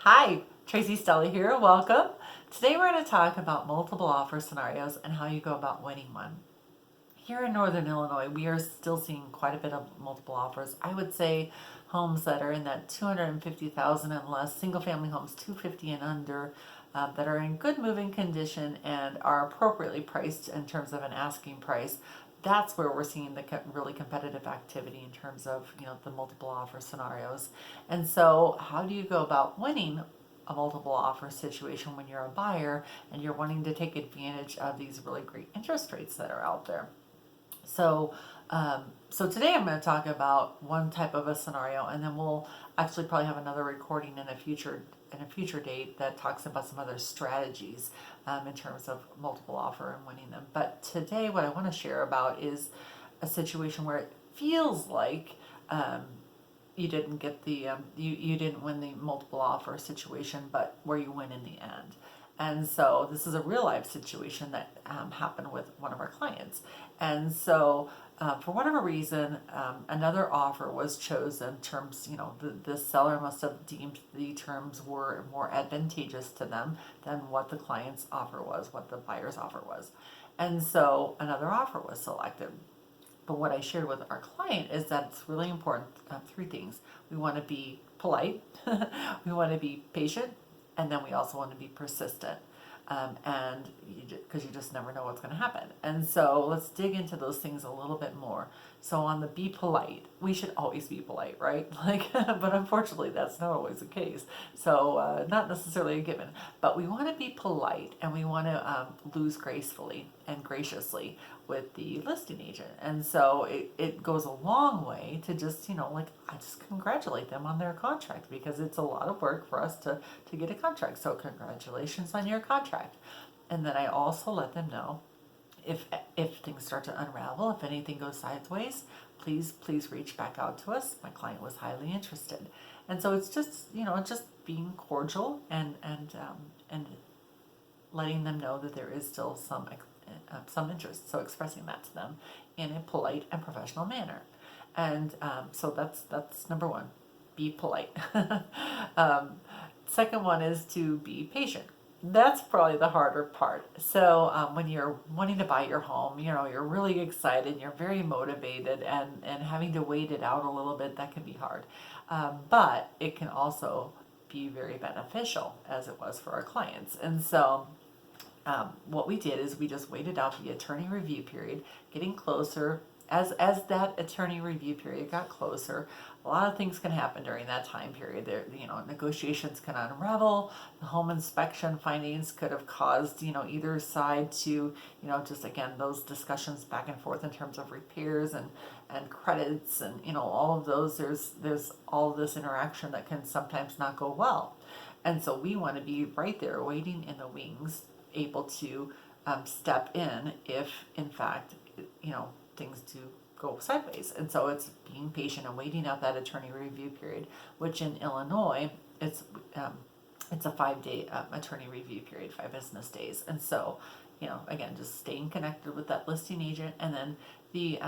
Hi, Tracy Stella here. Welcome. Today we're going to talk about multiple offer scenarios and how you go about winning one. Here in Northern Illinois, we are still seeing quite a bit of multiple offers. I would say homes that are in that 250,000 and less, single family homes 250 and under, that are in good moving condition and are appropriately priced in terms of an asking price. That's where we're seeing the really competitive activity in terms of the multiple offer scenarios. And so, how do you go about winning a multiple offer situation when you're a buyer and you're wanting to take advantage of these really great interest rates that are out there? So, so today I'm going to talk about one type of a scenario, and then we'll actually probably have another recording in a future date that talks about some other strategies in terms of multiple offer and winning them. But today, what I want to share about is a situation where it feels like you didn't get you didn't win the multiple offer situation, but where you win in the end. And so this is a real life situation that happened with one of our clients. And so for whatever reason, another offer was chosen. Terms, the seller must have deemed the terms were more advantageous to them than what the client's offer was, what the buyer's offer was. And so another offer was selected. But what I shared with our client is that it's really important, three things. We want to be polite, we want to be patient, and then we also want to be persistent. And because you just never know what's going to happen. And so let's dig into those things a little bit more. So on the be polite, we should always be polite, right? But unfortunately, that's not always the case. So not necessarily a given. But we want to be polite, and we want to lose gracefully and graciously with the listing agent. And so it goes a long way to just, I just congratulate them on their contract, because it's a lot of work for us to get a contract. So congratulations on your contract. And then I also let them know if things start to unravel, if anything goes sideways, please reach back out to us. My client was highly interested. And so it's just, just being cordial and letting them know that there is still some interest. So expressing that to them in a polite and professional manner. And so that's number one. Be polite. Second one is to be patient. That's probably the harder part. So when you're wanting to buy your home, you're really excited, you're very motivated, and having to wait it out a little bit, that can be hard. But it can also be very beneficial, as it was for our clients. And so what we did is we just waited out the attorney review period, getting closer. As that attorney review period got closer, a lot of things can happen during that time period. There, negotiations can unravel. The home inspection findings could have caused, either side to, just again those discussions back and forth in terms of repairs and credits and all of those. There's all of this interaction that can sometimes not go well, and so we want to be right there, waiting in the wings, able to step in if, in fact, things do go sideways. And so it's being patient and waiting out that attorney review period, which in Illinois, it's a 5-day attorney review period, 5 business days. And so, again, just staying connected with that listing agent, and then the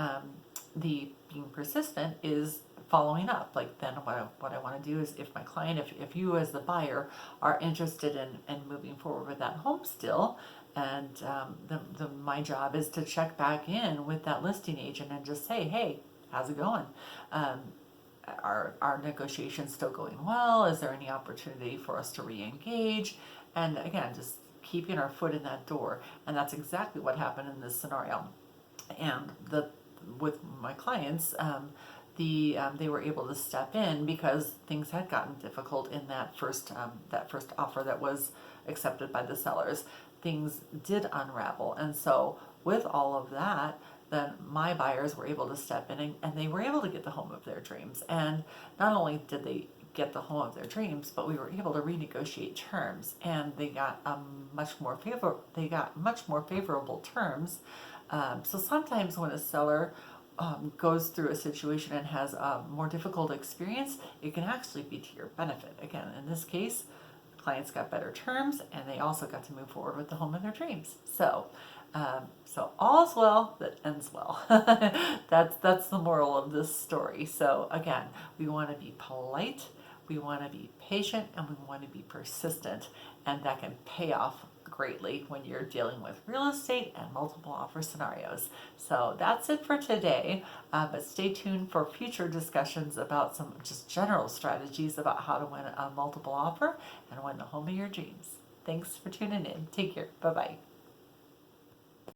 being persistent is following up. Like, then what I want to do is, if my client, if you as the buyer are interested in moving forward with that home still, and my job is to check back in with that listing agent and just say, hey, how's it going? Are negotiations still going well? Is there any opportunity for us to re-engage? And again, just keeping our foot in that door. And that's exactly what happened in this scenario. And with my clients, they were able to step in because things had gotten difficult in that first offer that was accepted by the sellers. Things did unravel, and so with all of that, then my buyers were able to step in, and they were able to get the home of their dreams. And not only did they get the home of their dreams, but we were able to renegotiate terms, and they got much more favorable terms. So sometimes when a seller goes through a situation and has a more difficult experience, it can actually be to your benefit. Again, in this case, clients got better terms, and they also got to move forward with the home of their dreams. So all's well that ends well. That's the moral of this story. So again, we want to be polite, We want to be patient and we want to be persistent, and that can pay off greatly when you're dealing with real estate and multiple offer scenarios. So that's it for today, but stay tuned for future discussions about some just general strategies about how to win a multiple offer and win the home of your dreams. Thanks for tuning in. Take care. Bye bye.